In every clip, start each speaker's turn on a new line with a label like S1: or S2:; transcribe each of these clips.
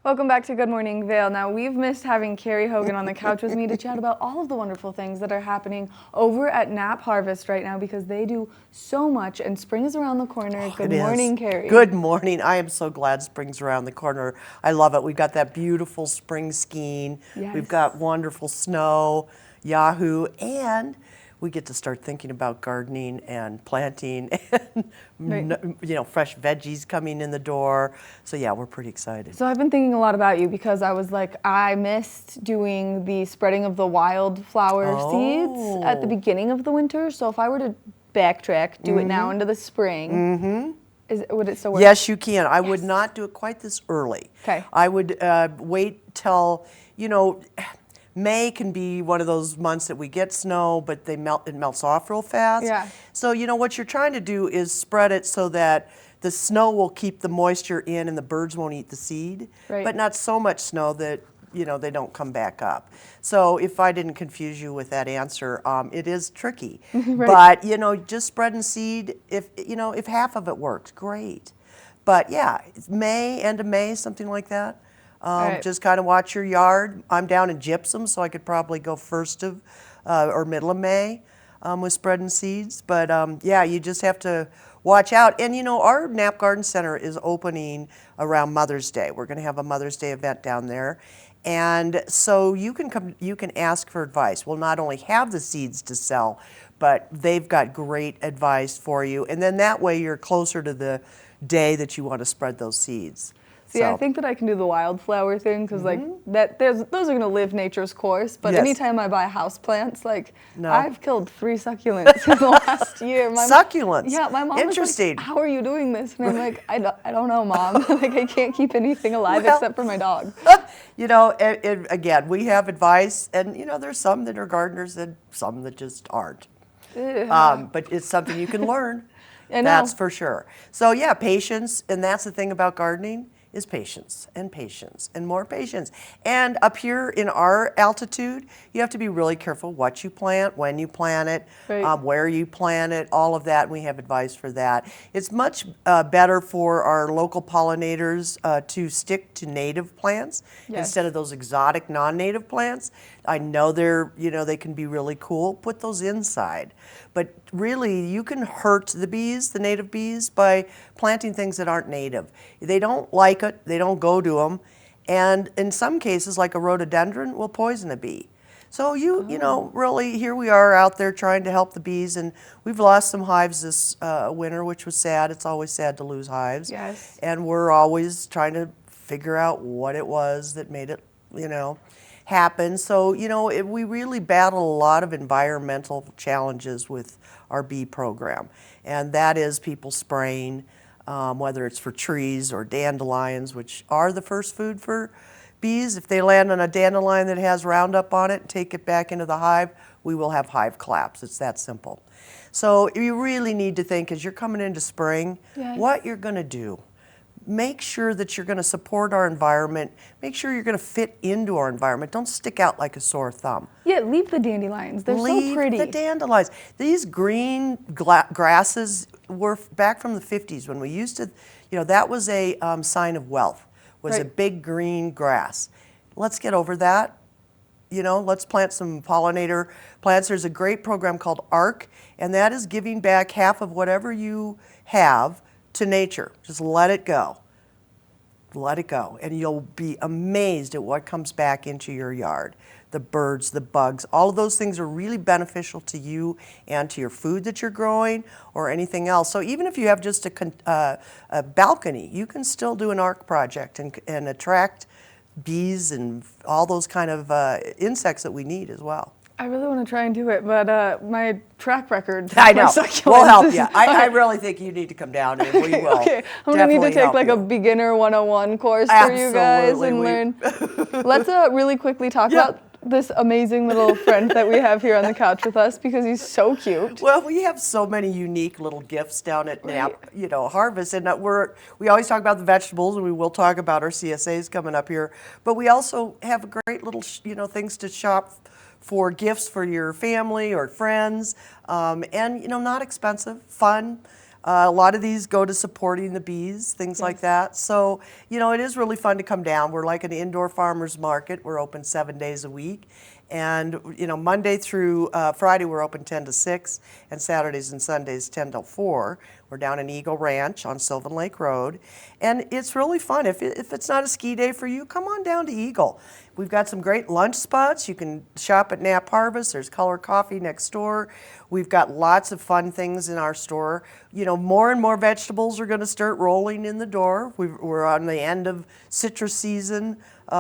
S1: Welcome back to Good Morning Vail. Now, we've missed having Cary Hogan on the couch with me to chat about all of the wonderful things that are happening over at Knapp Harvest right now because they do so much and spring is around the corner. Good morning, Cary.
S2: Good morning. I am so glad spring's around the corner. I love it. We've got that beautiful spring skiing.
S1: Yes.
S2: We've got wonderful snow, Yahoo, and we get to start thinking about gardening and planting and fresh veggies coming in the door. So yeah, we're pretty excited.
S1: So I've been thinking a lot about you because I was like, I missed doing the spreading of the wildflower seeds at the beginning of the winter. So if I were to backtrack, do it now into the spring, would it still work?
S2: Yes, you can. I would not do it quite this early.
S1: Okay.
S2: I would wait till, May can be one of those months that we get snow, but it melts off real fast.
S1: Yeah. So,
S2: what you're trying to do is spread it so that the snow will keep the moisture in and the birds won't eat the seed, but not so much snow that, they don't come back up. So if I didn't confuse you with that answer, it is tricky. But, just spreading seed, if half of it works, great. But yeah, May, end of May, something like that. Just kind of watch your yard. I'm down in gypsum, so I could probably go first of or middle of May with spreading seeds. But yeah, you just have to watch out. And our Knapp Garden Center is opening around Mother's Day. We're going to have a Mother's Day event down there. And so you can come, you can ask for advice. We'll not only have the seeds to sell, but they've got great advice for you. And then that way you're closer to the day that you want to spread those seeds.
S1: See, I think that I can do the wildflower thing because those are going to live nature's course. But anytime I buy houseplants, I've killed 3 succulents in the last year.
S2: Succulents?
S1: Yeah, my mom
S2: Interesting.
S1: was like, how are you doing this? And I'm like, I don't know, Mom. I can't keep anything alive except for my dog.
S2: Again, we have advice, and there's some that are gardeners and some that just aren't. But it's something you can learn. That's for sure. So yeah, patience, and that's the thing about gardening. Is patience and more patience. And up here in our altitude, you have to be really careful what you plant, when you plant it, where you plant it, all of that. And we have advice for that. It's much better for our local pollinators to stick to native plants instead of those exotic non-native plants. I know they can be really cool. Put those inside. But really, you can hurt the bees, the native bees, by planting things that aren't native. They don't like it, they don't go to them, and in some cases, like a rhododendron, will poison a bee. So really, here we are out there trying to help the bees, and we've lost some hives this winter, which was sad. It's always sad to lose hives.
S1: Yes.
S2: And we're always trying to figure out what it was that made it, happen. So, we really battle a lot of environmental challenges with our bee program. And that is people spraying, whether it's for trees or dandelions, which are the first food for bees. If they land on a dandelion that has Roundup on it and take it back into the hive, we will have hive collapse. It's that simple. So you really need to think as you're coming into spring, what you're going to do. Make sure that you're going to support our environment. Make sure you're going to fit into our environment. Don't stick out like a sore thumb.
S1: Yeah, leave the dandelions. They're so pretty.
S2: Leave the dandelions. These green grasses were back from the 50s when we used to, that was a sign of wealth, was a big green grass. Let's get over that. Let's plant some pollinator plants. There's a great program called ARC, and that is giving back half of whatever you have to nature. Just let it go. Let it go. And you'll be amazed at what comes back into your yard. The birds, the bugs, all of those things are really beneficial to you and to your food that you're growing or anything else. So even if you have just a balcony, you can still do an ARC project and attract bees and all those kind of insects that we need as well.
S1: I really want to try and do it, but my track record.
S2: I know. We'll help you. I really think you need to come down and we will.
S1: Okay. I'm going to need to take a beginner 101 course for you guys and learn. Let's really quickly talk about this amazing little friend that we have here on the couch with us because he's so cute.
S2: Well, we have so many unique little gifts down at Knapp, Harvest, and we always talk about the vegetables, and we will talk about our CSAs coming up here, but we also have great little, things to shop for gifts for your family or friends, and not expensive, fun. A lot of these go to supporting the bees, things like that. So, you know, it is really fun to come down. We're like an indoor farmers market. We're open 7 days a week. And, you know, Monday through Friday, we're open 10 to 6, and Saturdays and Sundays 10 till 4. We're down in Eagle Ranch on Sylvan Lake Road. And it's really fun. If it's not a ski day for you, come on down to Eagle. We've got some great lunch spots. You can shop at Knapp Harvest. There's Color Coffee next door. We've got lots of fun things in our store. You know, more and more vegetables are going to start rolling in the door. We're on the end of citrus season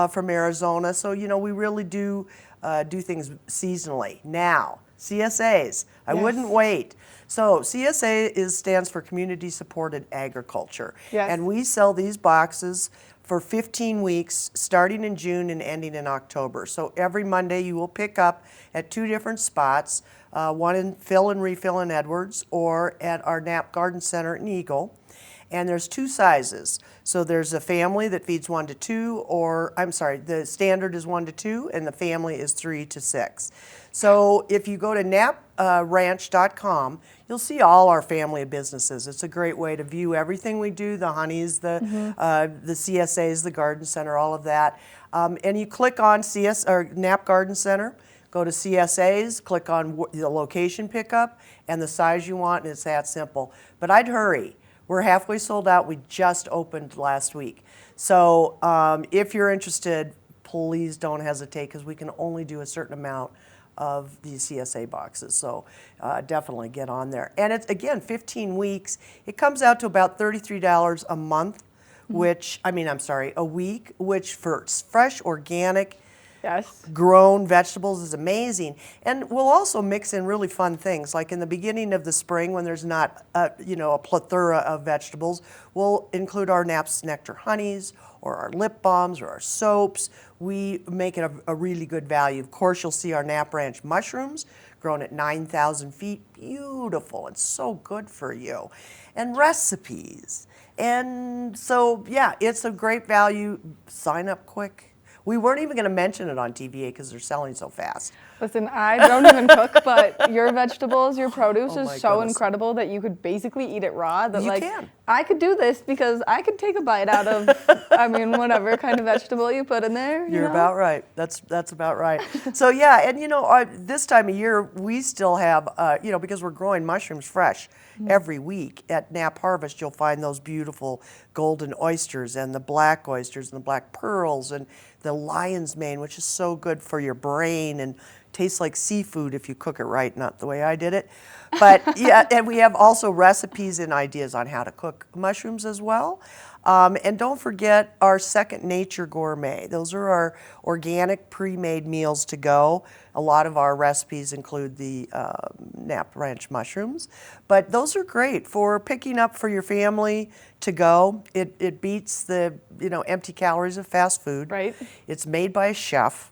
S2: from Arizona. So, you know, we really do things seasonally. Now, CSAs, I wouldn't wait. So CSA stands for Community Supported Agriculture.
S1: Yes.
S2: And we sell these boxes for 15 weeks, starting in June and ending in October. So every Monday you will pick up at 2 different spots, one in Fill and Refill in Edwards or at our Knapp Garden Center in Eagle. And there's 2 sizes. So there's a family that feeds 1 to 2, or I'm sorry, the standard is 1 to 2, and the family is 3 to 6. So if you go to knapranch.com, you'll see all our family of businesses. It's a great way to view everything we do, the honeys, the CSAs, the garden center, all of that. And you click on Knapp Garden Center, go to CSAs, click on the location pickup and the size you want, and it's that simple. But I'd hurry. We're halfway sold out. We just opened last week. So if you're interested, please don't hesitate, because we can only do a certain amount of these CSA boxes. So definitely get on there. And it's, again, 15 weeks. It comes out to about $33 a month, which, a week, which for fresh, organic, grown vegetables is amazing. And we'll also mix in really fun things, like in the beginning of the spring when there's not a plethora of vegetables, we'll include our Knapp's Nectar Honeys or our lip balms or our soaps. We make it a really good value. Of course, you'll see our Knapp Ranch mushrooms grown at 9,000 feet. Beautiful. It's so good for you. And recipes. And so, yeah, it's a great value. Sign up quick. We weren't even going to mention it on TVA because they're selling so fast.
S1: Listen, I don't even cook, but your vegetables, your produce is so
S2: goodness.
S1: Incredible that you could basically eat it raw. That
S2: You can.
S1: I could do this because I could take a bite out of, whatever kind of vegetable you put in there.
S2: You're about right. That's about right. So yeah, and this time of year we still have, because we're growing mushrooms fresh every week at Knapp Harvest. You'll find those beautiful golden oysters and the black oysters and the black pearls and the lion's mane, which is so good for your brain and tastes like seafood if you cook it right, not the way I did it. But yeah, and we have also recipes and ideas on how to cook mushrooms as well. And don't forget our Second Nature Gourmet. Those are our organic pre-made meals to go. A lot of our recipes include the Knapp Ranch mushrooms, but those are great for picking up for your family to go. It beats the empty calories of fast food.
S1: Right.
S2: It's made by a chef.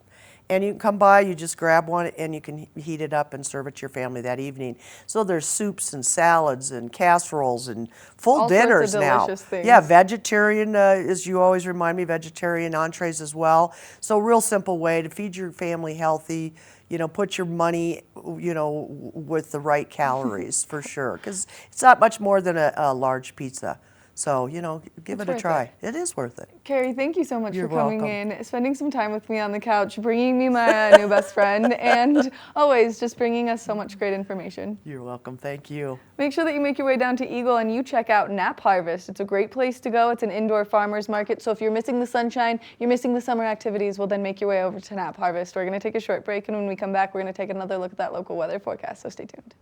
S2: And you can come by, you just grab one, and you can heat it up and serve it to your family that evening. So there's soups and salads and casseroles and full
S1: all
S2: dinners
S1: sorts of
S2: now.
S1: delicious things.
S2: Yeah, vegetarian, as you always remind me, vegetarian entrees as well. So real simple way to feed your family healthy. Put your money, with the right calories for sure. Because it's not much more than a large pizza. So, give it a try. It is worth it.
S1: Cary, thank you so much
S2: You're
S1: for coming
S2: welcome.
S1: in, spending some time with me on the couch, bringing me my new best friend, and always just bringing us so much great information.
S2: You're welcome. Thank you.
S1: Make sure that you make your way down to Eagle and you check out Knapp Harvest. It's a great place to go. It's an indoor farmer's market. So if you're missing the sunshine, you're missing the summer activities, well then make your way over to Knapp Harvest. We're going to take a short break, and when we come back, we're going to take another look at that local weather forecast. So stay tuned.